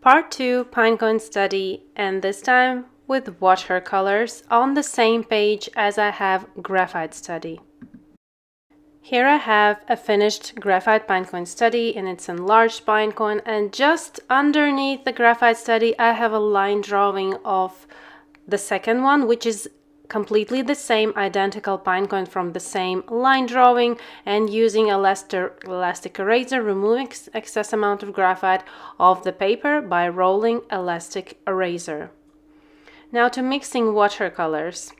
Part 2 Pinecone study, and this time with watercolors on the same page as I have graphite study. Here I have a finished graphite pinecone study and it's enlarged pinecone, and just underneath the graphite study I have a line drawing of the second one, which is completely the same identical pinecone from the same line drawing, and using elastic eraser removing excess amount of graphite off the paper by rolling elastic eraser. Now to mixing watercolors.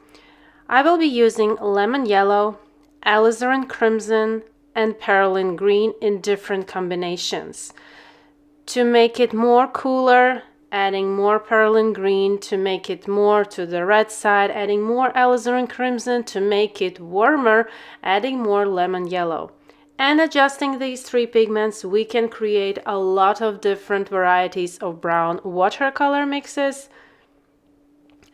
I will be using lemon yellow, alizarin crimson and perylene green in different combinations. To make it more cooler, adding more perylene green. To make it more to the red side, adding more alizarin crimson. To make it warmer, adding more lemon yellow. And adjusting these three pigments, we can create a lot of different varieties of brown watercolor mixes.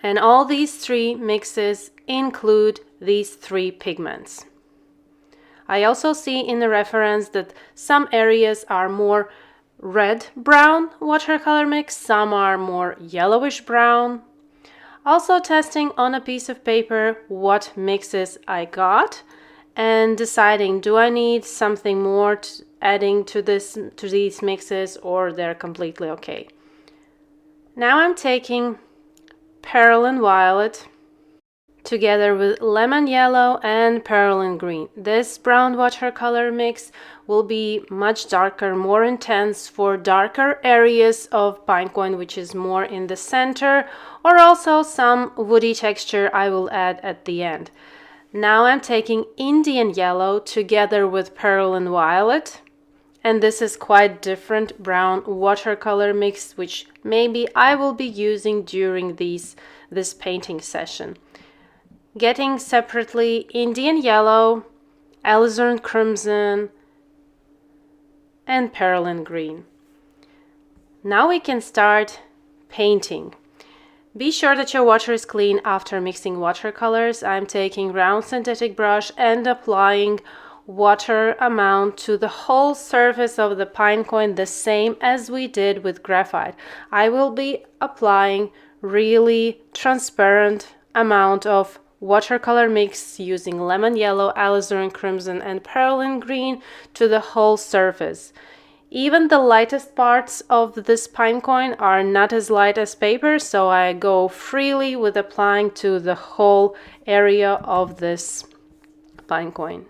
And all these three mixes include these three pigments. I also see in the reference that some areas are more red-brown watercolor mix, some are more yellowish brown. Also testing on a piece of paper what mixes I got and deciding, do I need something more adding to these mixes, or they're completely okay. Now I'm taking perylene violet together with lemon yellow and perylene green. This brown watercolor mix will be much darker, more intense for darker areas of pinecone, which is more in the center, or also some woody texture I will add at the end. Now I'm taking Indian yellow together with perylene violet, and this is quite different brown watercolor mix, which maybe I will be using during this painting session. Getting separately Indian yellow, alizarin crimson, and perylene green. Now we can start painting. Be sure that your water is clean after mixing watercolors. I'm taking round synthetic brush and applying water amount to the whole surface of the pinecone, the same as we did with graphite. I will be applying really transparent amount of watercolor mix using lemon yellow, alizarin crimson and perylene green to the whole surface. Even the lightest parts of this pinecone are not as light as paper, so I go freely with applying to the whole area of this pinecone.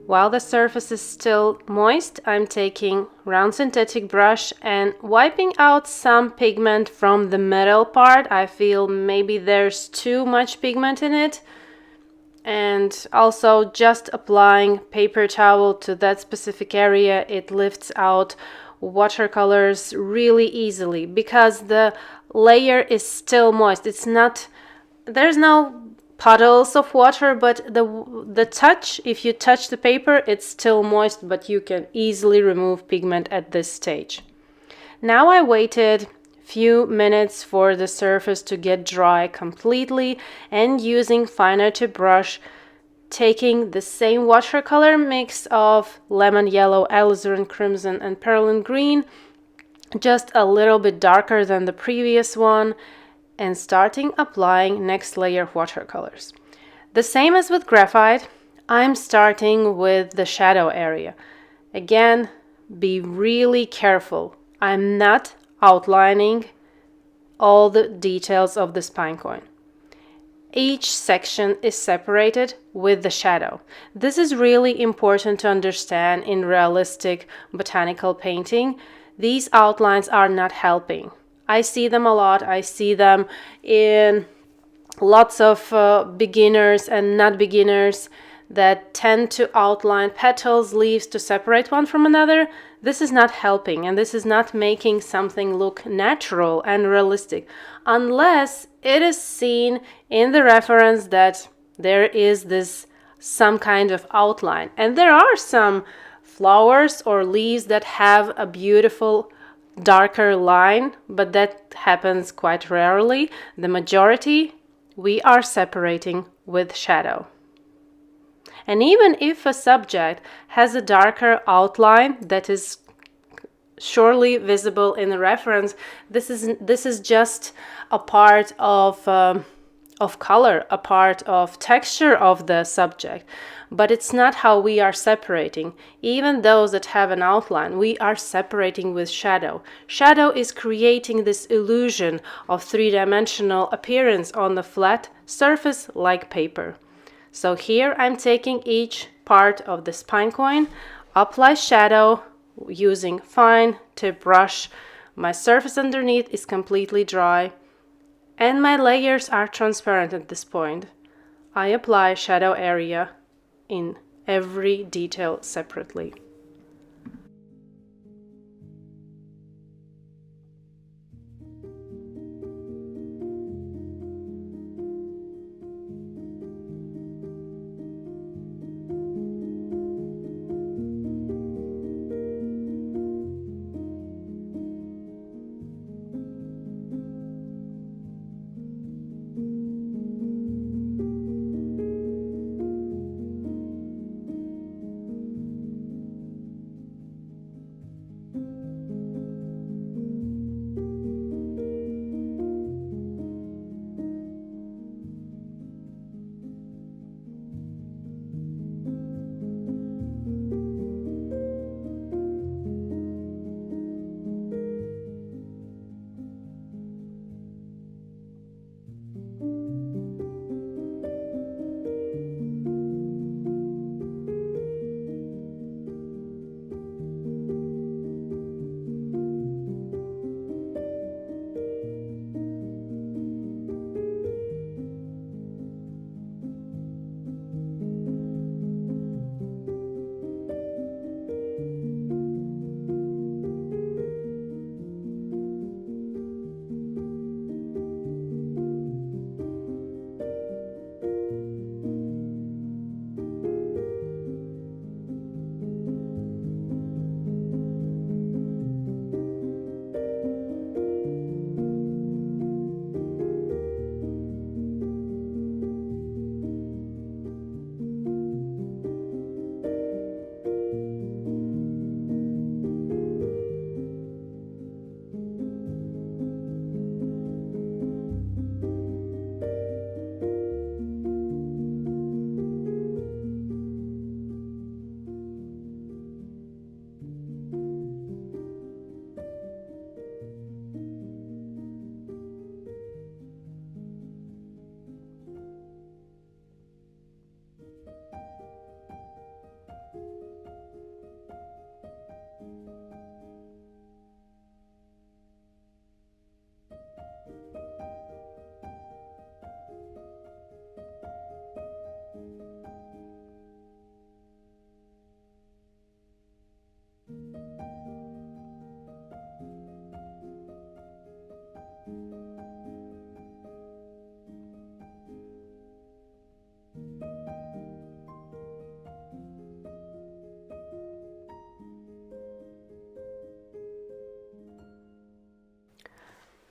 While the surface is still moist, I'm taking round synthetic brush and wiping out some pigment from the middle part. I feel maybe there's too much pigment in it. And also just applying paper towel to that specific area, it lifts out watercolors really easily because the layer is still moist. There's no puddles of water, but the touch, if you touch the paper, it's still moist, but you can easily remove pigment at this stage. Now I waited few minutes for the surface to get dry completely, and using finer tip brush, taking the same watercolor mix of lemon yellow, alizarin crimson, and perlin green, just a little bit darker than the previous one, and starting applying next layer of watercolors. The same as with graphite, I'm starting with the shadow area. Again, be really careful. I'm not outlining all the details of this Pinecone. Each section is separated with the shadow. This is really important to understand in realistic botanical painting. These outlines are not helping. I see them a lot. I see them in lots of beginners and not beginners that tend to outline petals, leaves to separate one from another. This is not helping, and this is not making something look natural and realistic, unless it is seen in the reference that there is this some kind of outline. And there are some flowers or leaves that have a beautiful darker line, but that happens quite rarely. The majority, we are separating with shadow. And even if a subject has a darker outline that is surely visible in the reference, this is just a part of color, a part of texture of the subject, but it's not how we are separating. Even those that have an outline, we are separating with shadow. Shadow is creating this illusion of three-dimensional appearance on the flat surface like paper. So here I'm taking each part of this Pinecone, apply shadow using fine tip brush. My surface underneath is completely dry, and my layers are transparent at this point. I apply shadow area in every detail separately.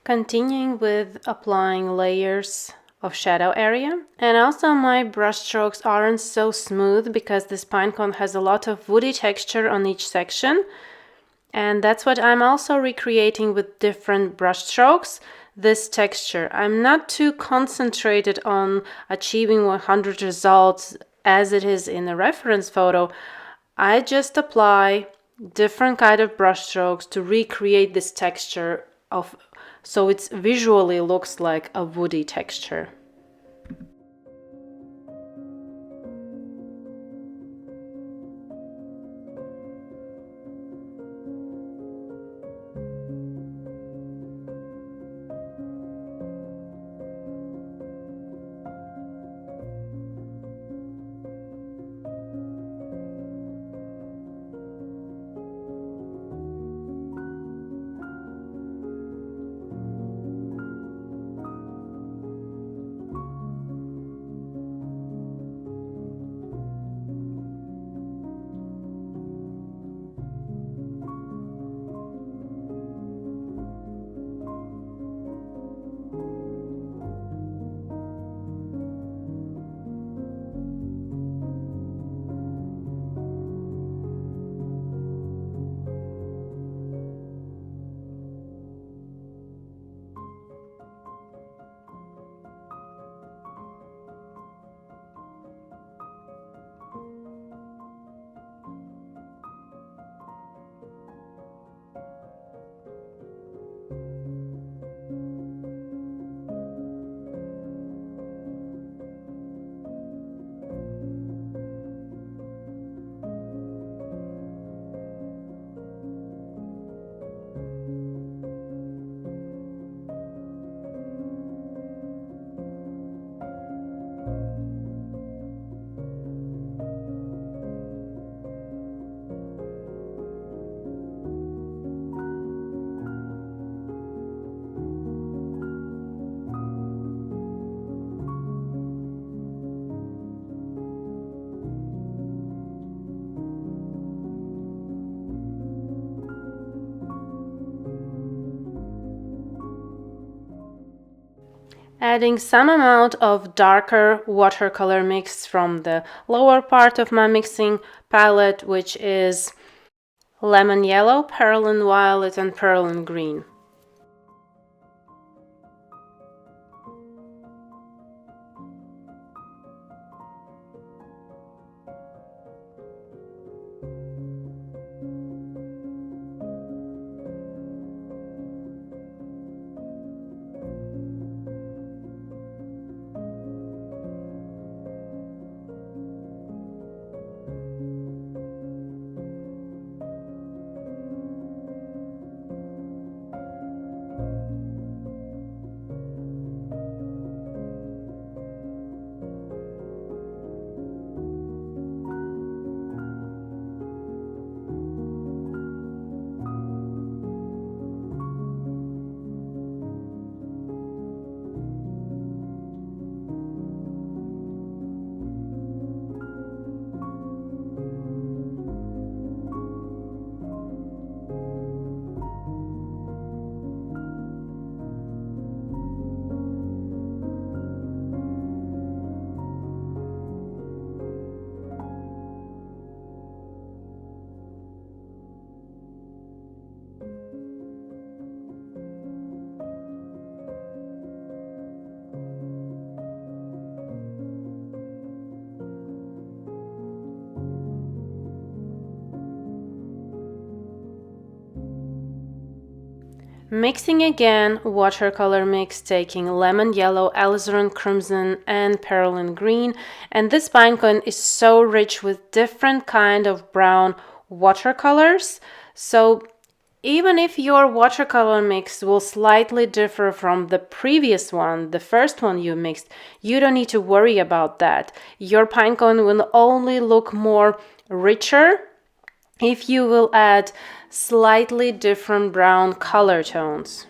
Continuing with applying layers of shadow area. And also my brush strokes aren't so smooth because this pinecone has a lot of woody texture on each section. And that's what I'm also recreating with different brush strokes, this texture. I'm not too concentrated on achieving 100 results as it is in the reference photo. I just apply different kind of brush strokes to recreate this texture so it visually looks like a woody texture. Adding some amount of darker watercolor mix from the lower part of my mixing palette, which is lemon yellow, perlin violet, and perlin green. Mixing again watercolor mix, taking lemon yellow, alizarin crimson, and perlin green. And this pinecone is so rich with different kind of brown watercolors. So even if your watercolor mix will slightly differ from the previous one, the first one you mixed, you don't need to worry about that. Your pinecone will only look more richer if you will add slightly different brown color tones.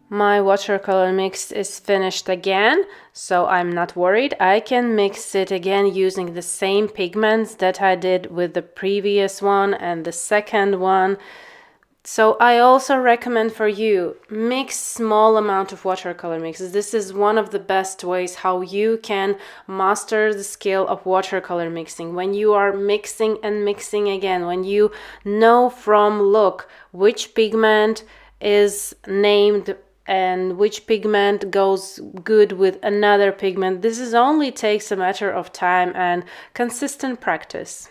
My watercolor mix is finished again, so I'm not worried. I can mix it again using the same pigments that I did with the previous one and the second one. So I also recommend for you, mix small amount of watercolor mixes. This is one of the best ways how you can master the skill of watercolor mixing. When you are mixing and mixing again, when you know from look which pigment is named and which pigment goes good with another pigment, this is only takes a matter of time and consistent practice.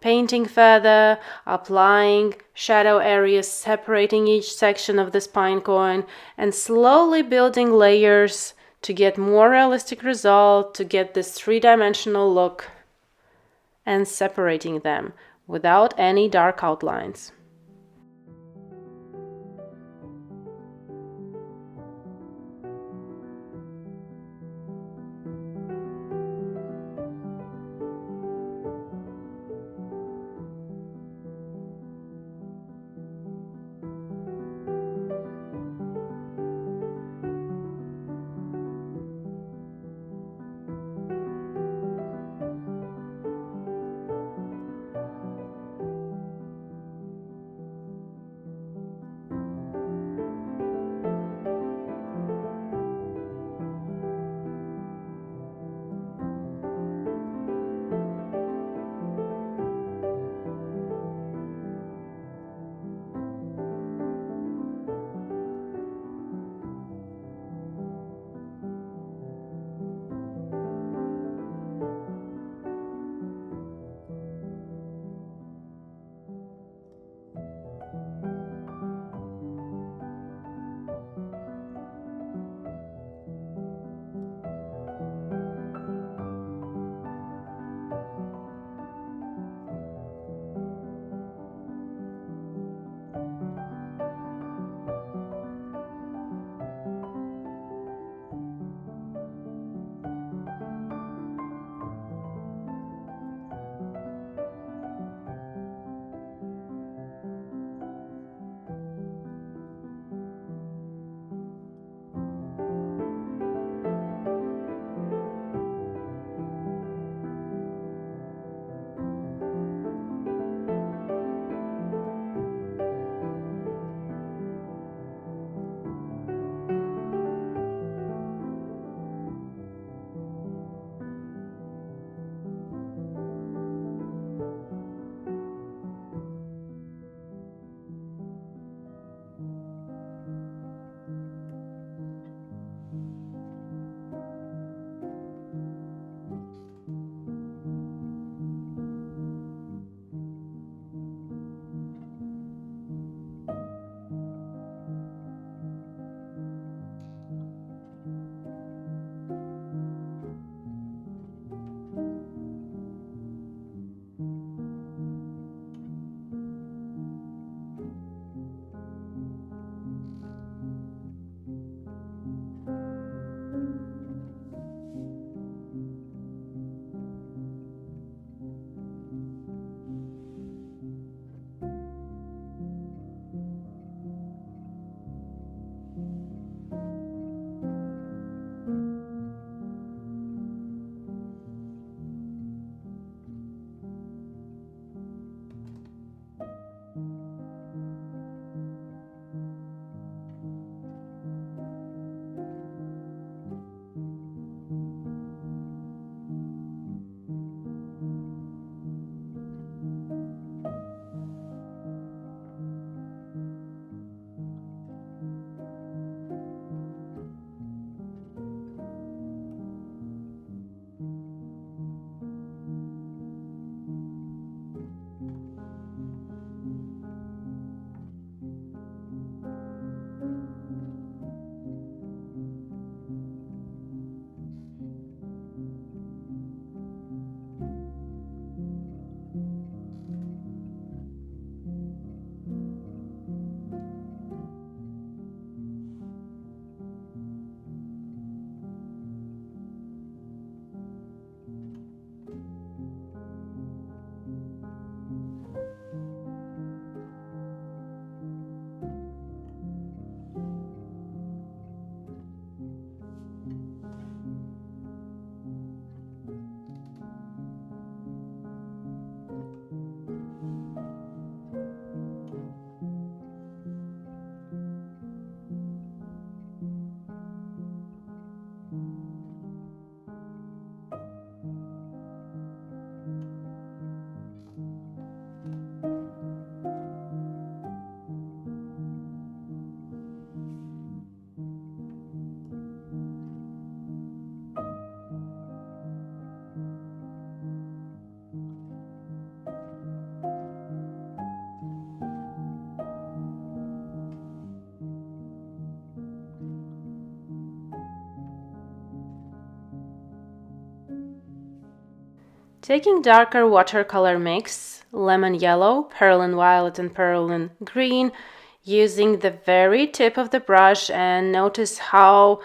Painting further, applying shadow areas, separating each section of this pine cone, and slowly building layers to get more realistic result, to get this three-dimensional look, and separating them without any dark outlines. Taking darker watercolor mix, lemon yellow, perlin violet, and perlin green, using the very tip of the brush, and notice how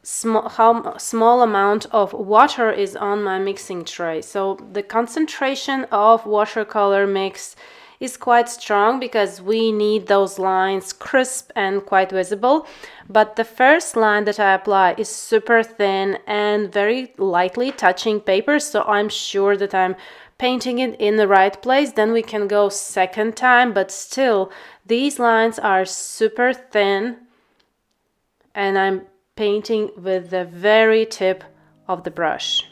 small amount of water is on my mixing tray. So the concentration of watercolor mix is quite strong because we need those lines crisp and quite visible. But the first line that I apply is super thin and very lightly touching paper, so I'm sure that I'm painting it in the right place. Then we can go second time, but still these lines are super thin and I'm painting with the very tip of the brush.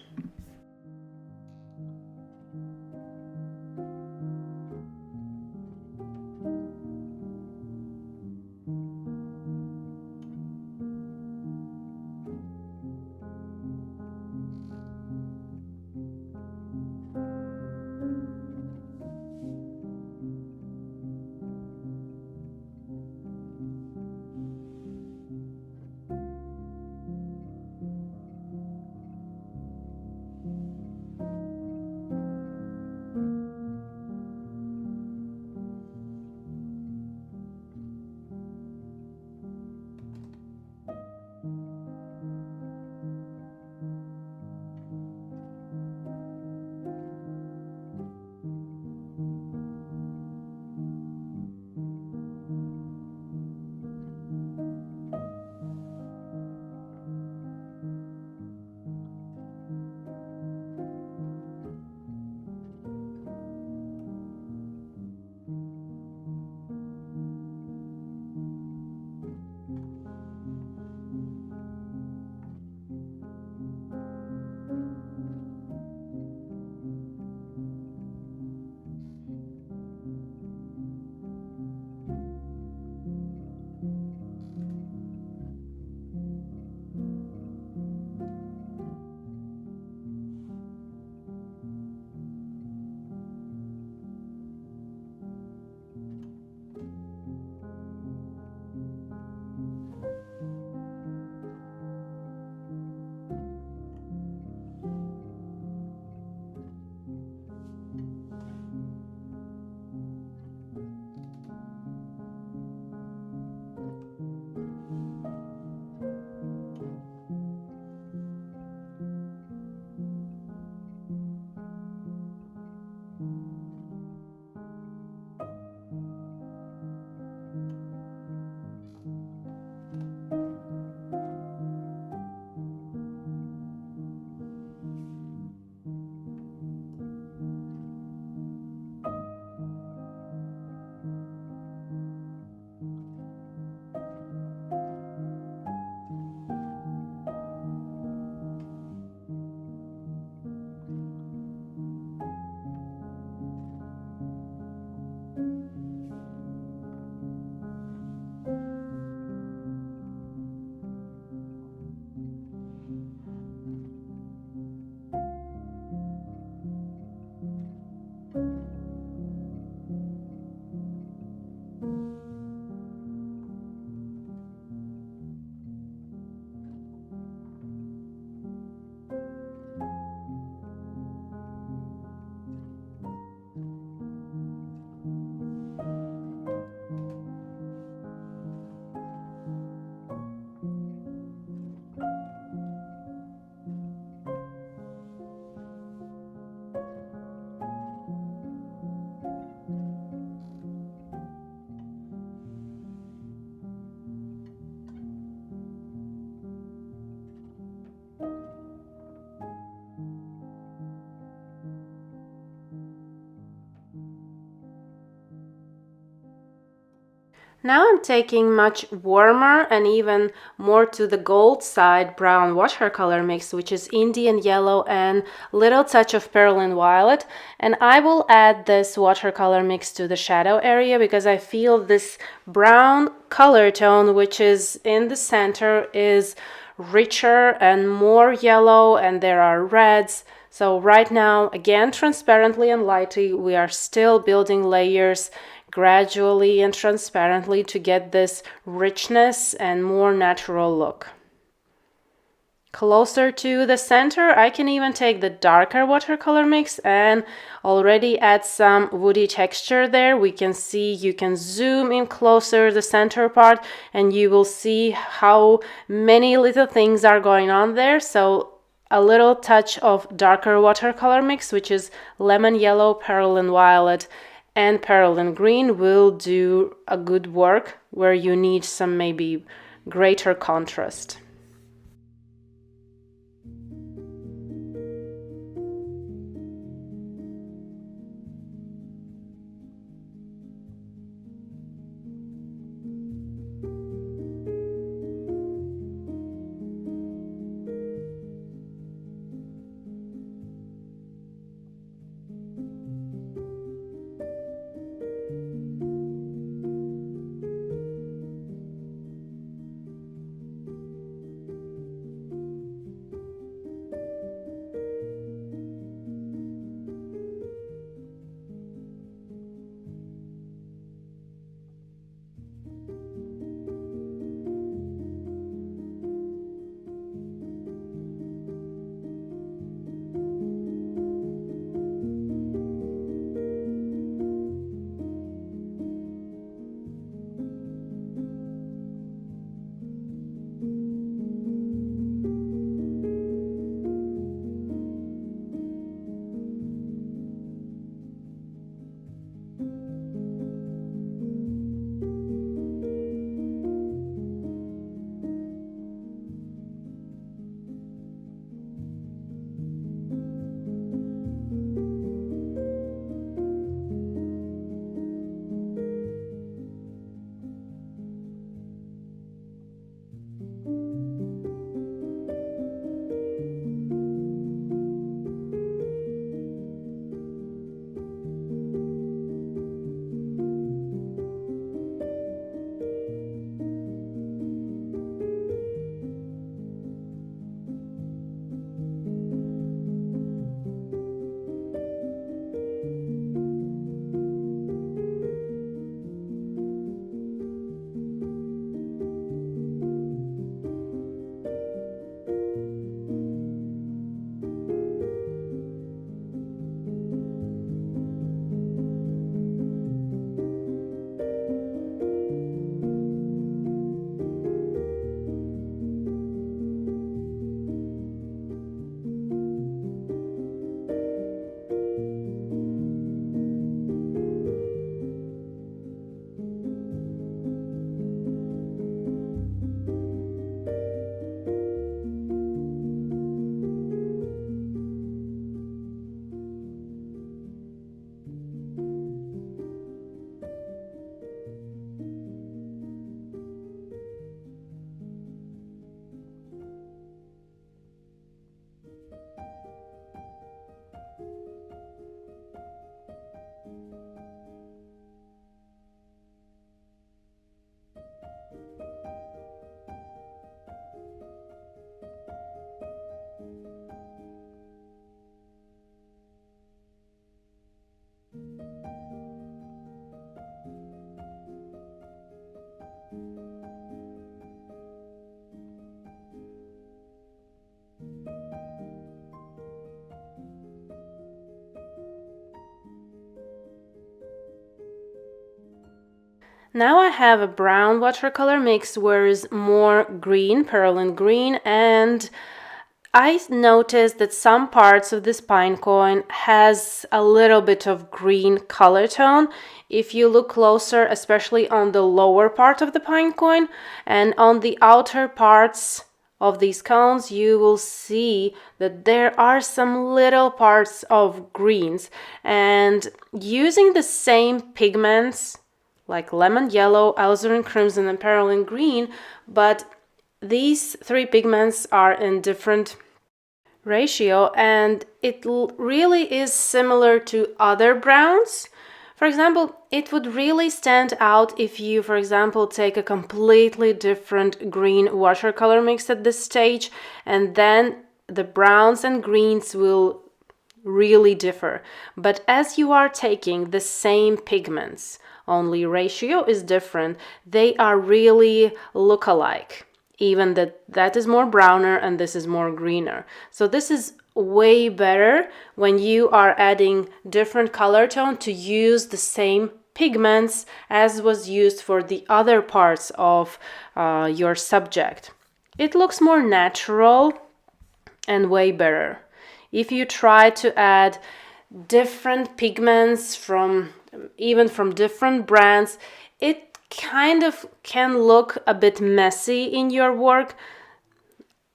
Now I'm taking much warmer and even more to the gold side brown watercolor mix, which is Indian yellow and little touch of perlin violet. And I will add this watercolor mix to the shadow area because I feel this brown color tone, which is in the center, is richer and more yellow, and there are reds. So right now, again, transparently and lightly, we are still building layers gradually and transparently to get this richness and more natural look. closer to the center, I can even take the darker watercolor mix and already add some woody texture there. We can see, you can zoom in closer the center part and you will see how many little things are going on there. So a little touch of darker watercolor mix, which is lemon yellow, perylene violet, and perylene green, will do a good work where you need some maybe greater contrast. Now I have a brown watercolor mix where is more green, perylene green, and I noticed that some parts of this Pinecone has a little bit of green color tone. If you look closer, especially on the lower part of the Pinecone and on the outer parts of these cones, you will see that there are some little parts of greens. And using the same pigments like lemon yellow, alizarin crimson, and perylene green, but these three pigments are in different ratio, and it really is similar to other browns. For example, it would really stand out if you, for example, take a completely different green watercolor mix at this stage, and then the browns and greens will really differ. But as you are taking the same pigments, only ratio is different, they are really look-alike. even that is more browner and this is more greener. So this is way better when you are adding different color tone to use the same pigments as was used for the other parts of your subject. It looks more natural and way better. If you try to add different pigments from different brands, it kind of can look a bit messy in your work.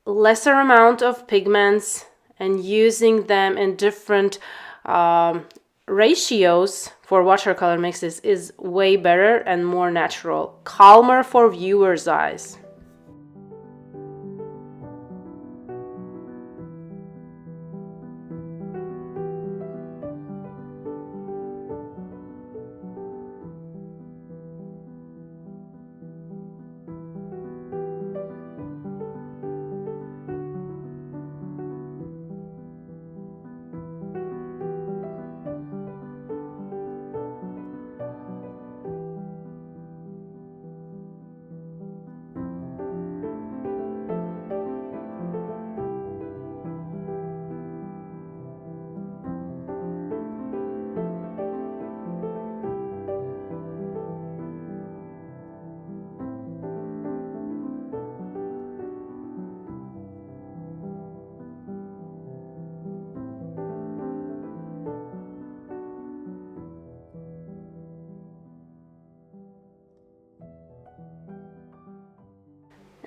Lesser amount of pigments and using them in different ratios for watercolor mixes is way better and more natural, calmer for viewers' eyes.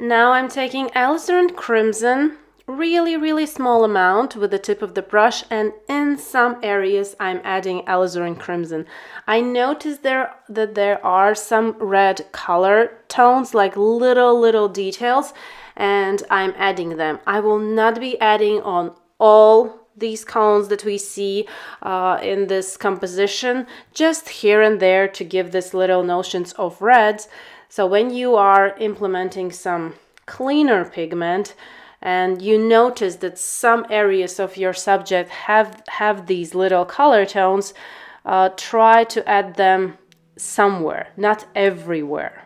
Now I'm taking alizarin crimson, really small amount with the tip of the brush, and in some areas I'm adding alizarin crimson. I noticed that there are some red color tones, like little details, and I'm adding them. I will not be adding on all these cones that we see in this composition, just here and there to give this little notions of reds. So when you are implementing some cleaner pigment and you notice that some areas of your subject have these little color tones, try to add them somewhere, not everywhere.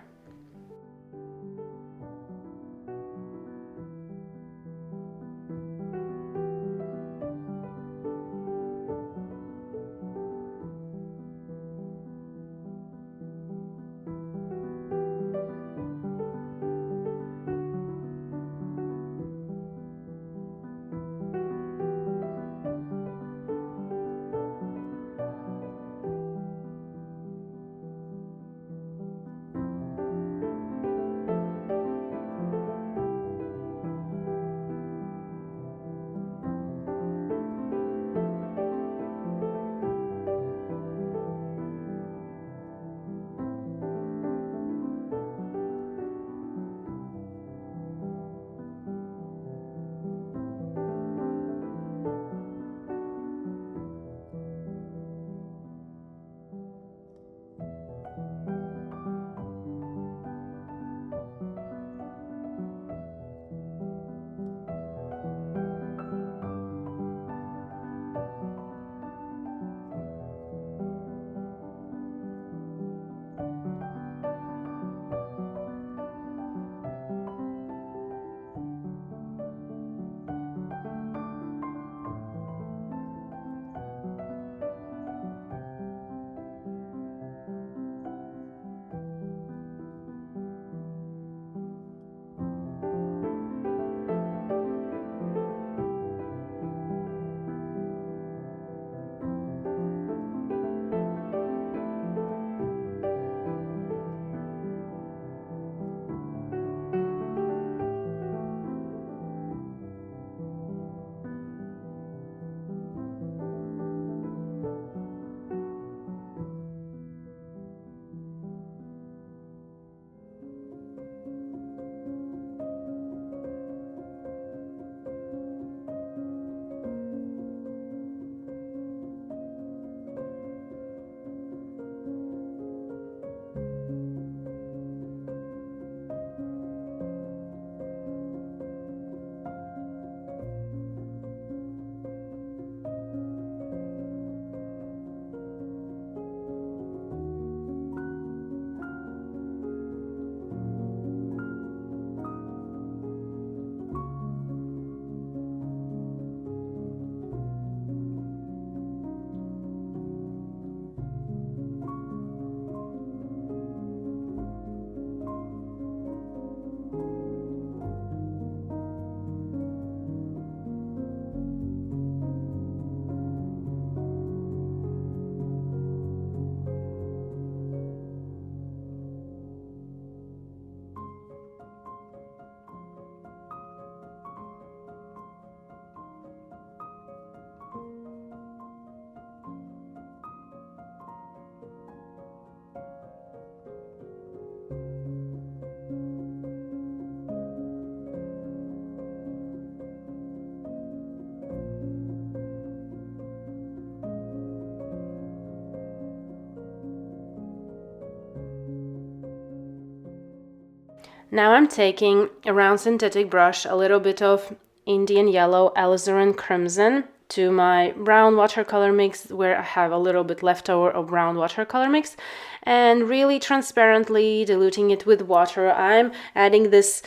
Now I'm taking a round synthetic brush, a little bit of Indian yellow, alizarin crimson to my brown watercolor mix, where I have a little bit left over of brown watercolor mix, and really transparently diluting it with water. I'm adding this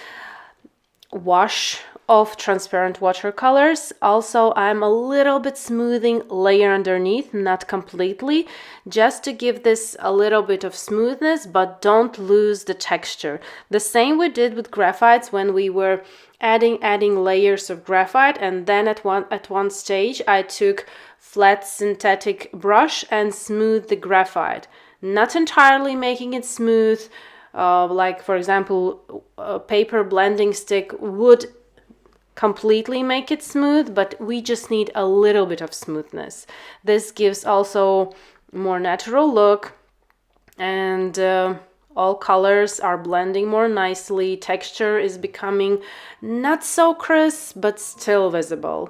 wash of transparent watercolors. Also, I'm a little bit smoothing layer underneath, not completely, just to give this a little bit of smoothness, but don't lose the texture. The same we did with graphites when we were adding layers of graphite, and then at one stage I took flat synthetic brush and smoothed the graphite, not entirely making it smooth. Like for example, a paper blending stick would completely make it smooth, but we just need a little bit of smoothness. This gives also more natural look, and all colors are blending more nicely. Texture is becoming not so crisp, but still visible.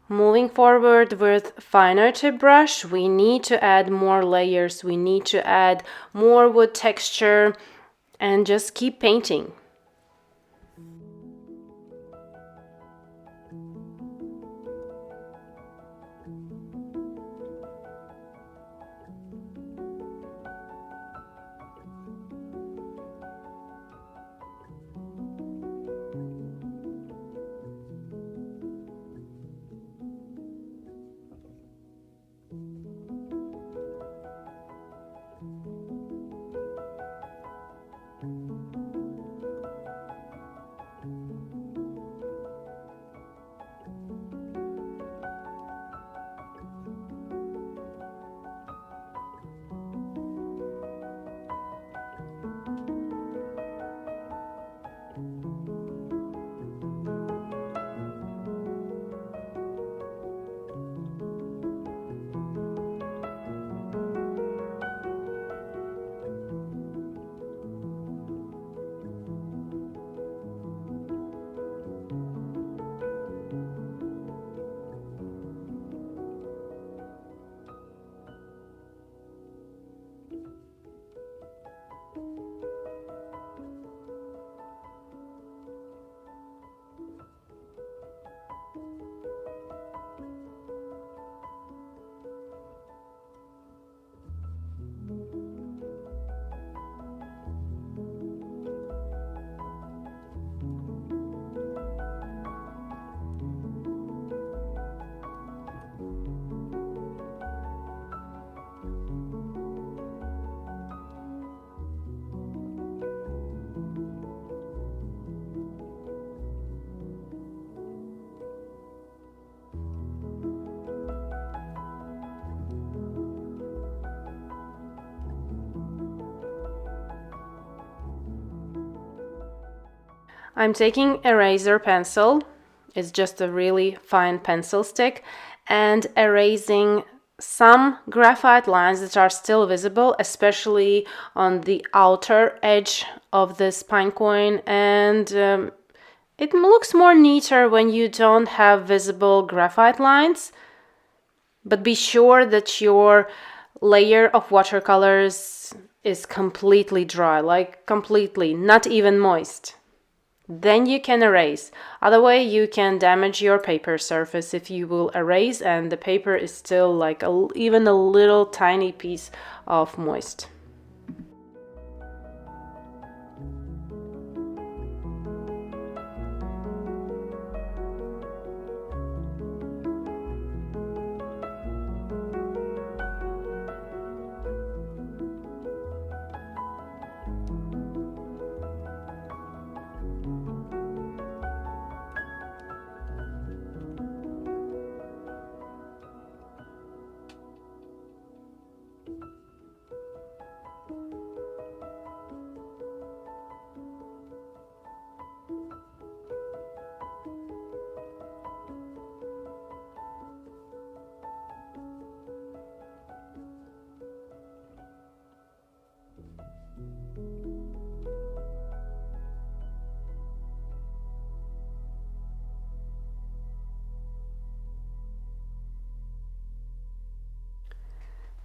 Moving forward with finer tip brush, we need to add more layers, we need to add more wood texture, and just keep painting. I'm taking a eraser pencil, it's just a really fine pencil stick, and erasing some graphite lines that are still visible, especially on the outer edge of this pine cone, and It looks more neater when you don't have visible graphite lines, but be sure that your layer of watercolors is completely dry, like completely, not even moist. Then you can erase. Otherwise, you can damage your paper surface if you will erase and the paper is still like even a little tiny piece of moist.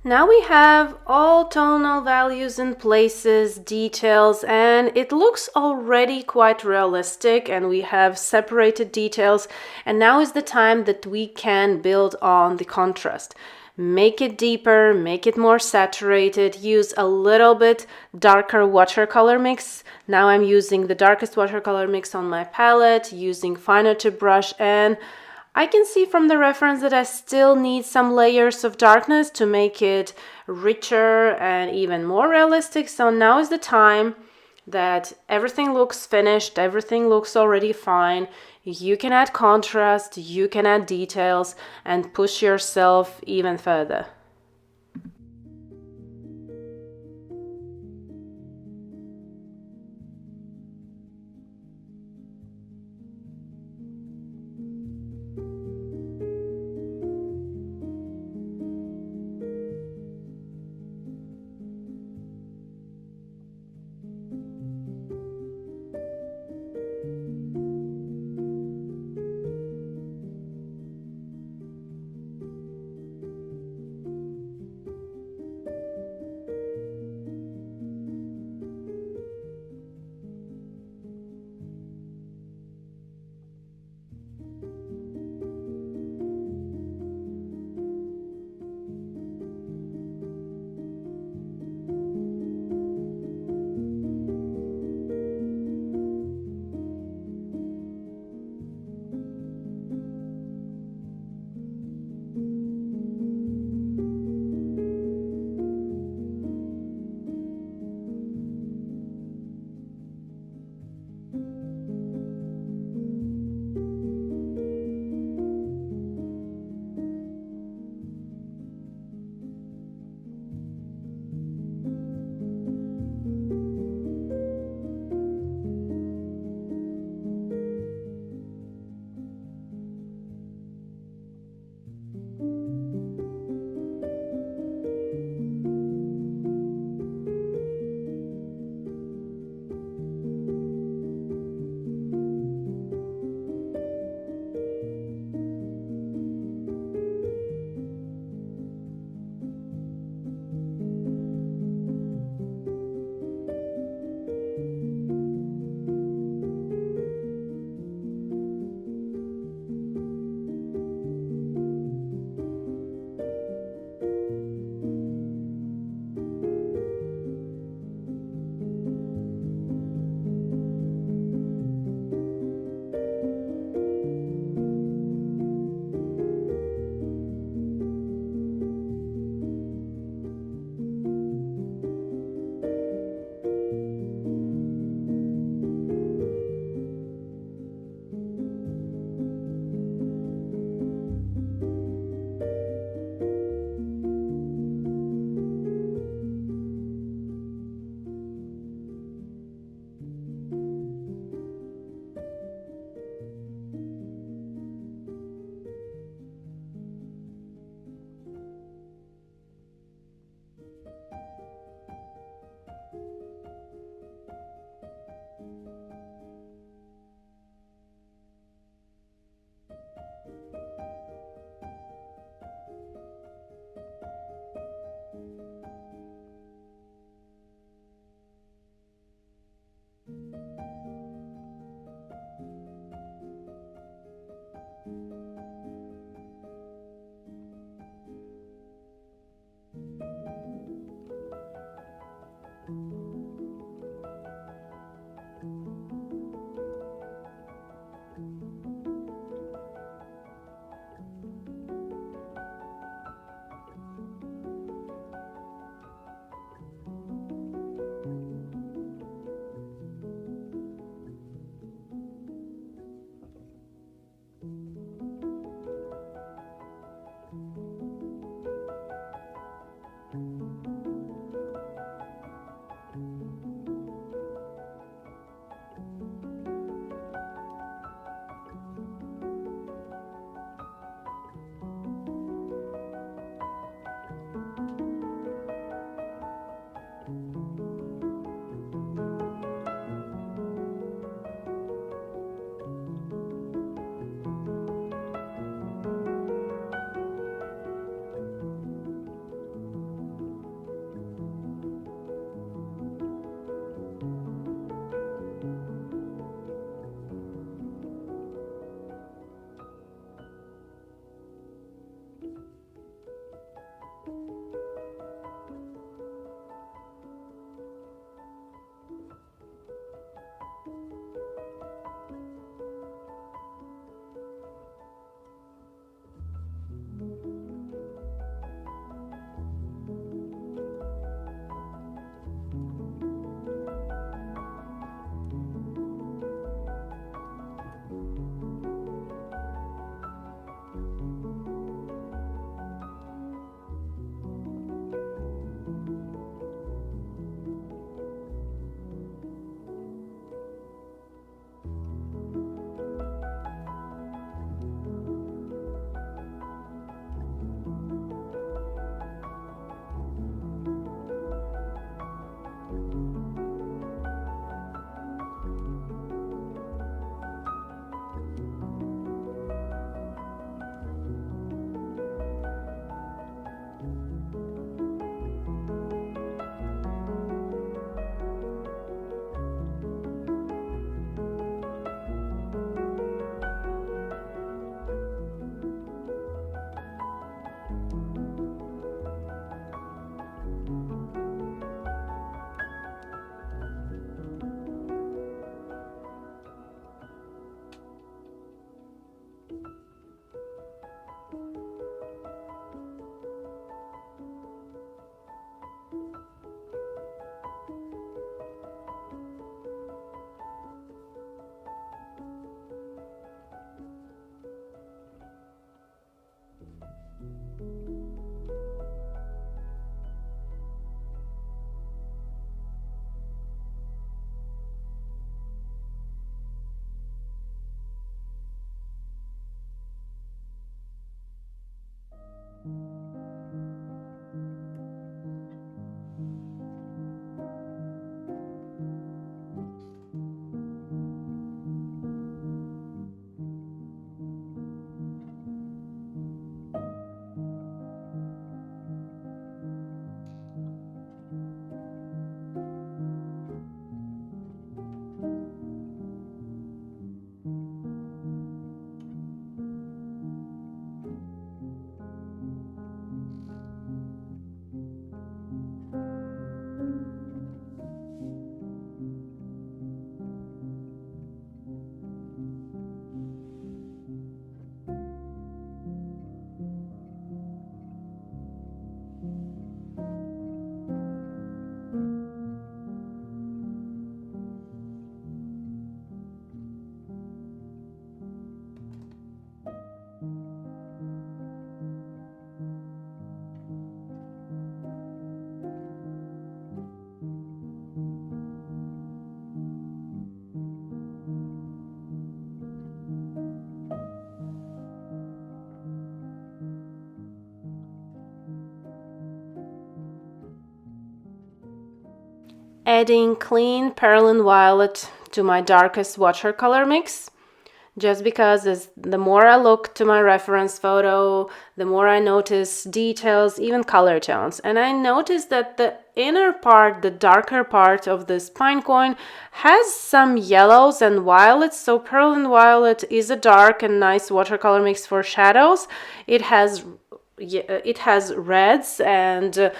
Now we have all tonal values in places, details, and it looks already quite realistic, and we have separated details, and now is the time that we can build on the contrast. Make it deeper, make it more saturated, use a little bit darker watercolor mix. Now I'm using the darkest watercolor mix on my palette, using finer tip brush, and I can see from the reference that I still need some layers of darkness to make it richer and even more realistic. So now is the time that everything looks finished, everything looks already fine. You can add contrast, you can add details, and push yourself even further. Adding clean Perlin Violet to my darkest watercolor mix, just because the more I look to my reference photo, the more I notice details, even color tones. And I noticed that the inner part, the darker part of this Pinecone, has some yellows and violets. So Perlin Violet is a dark and nice watercolor mix for shadows. It has reds and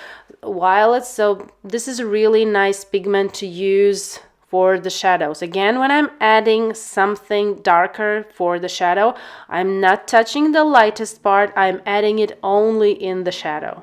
violets, so this is a really nice pigment to use for the shadows. Again, when I'm adding something darker for the shadow, I'm not touching the lightest part, I'm adding it only in the shadow.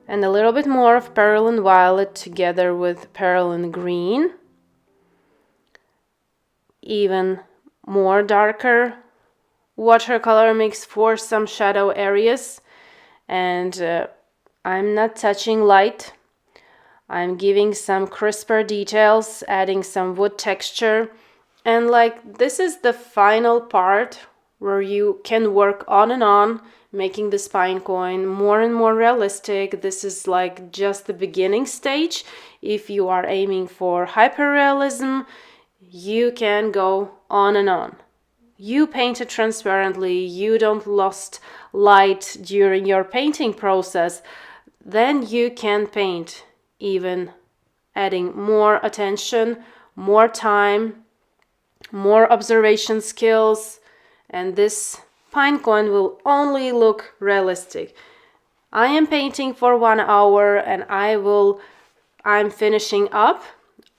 And a little bit more of Perylene Violet together with Perylene Green. Even more darker watercolor mix for some shadow areas. And I'm not touching light. I'm giving some crisper details, adding some wood texture. And like, this is the final part where you can work on and on, making this Pinecone more and more realistic. This is like just the beginning stage. If you are aiming for hyperrealism, you can go on and on. You painted transparently, you don't lost light during your painting process, then you can paint even adding more attention, more time, more observation skills, and this Pinecone will only look realistic. I am painting for 1 hour and I'm finishing up.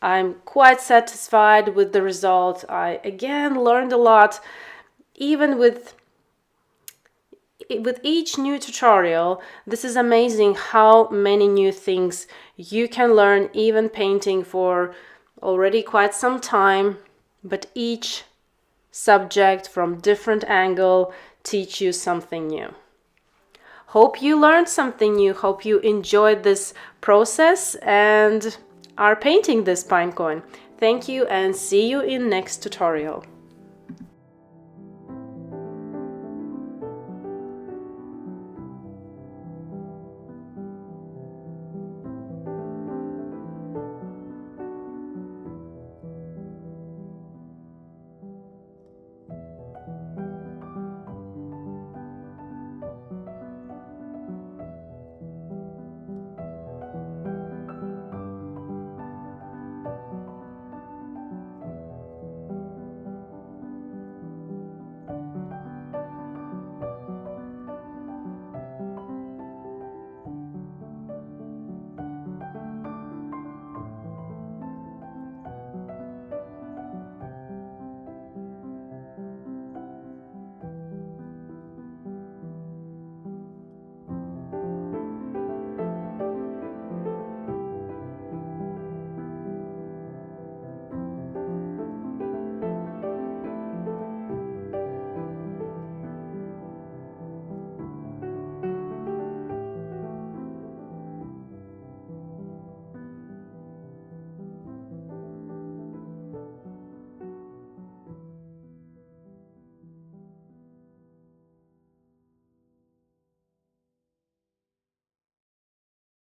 I'm quite satisfied with the result. I again learned a lot. Even with each new tutorial, this is amazing how many new things you can learn even painting for already quite some time, but each subject from different angle teach you something new. Hope you learned something new, hope you enjoyed this process and are painting this Pinecone. Thank you and see you in next tutorial.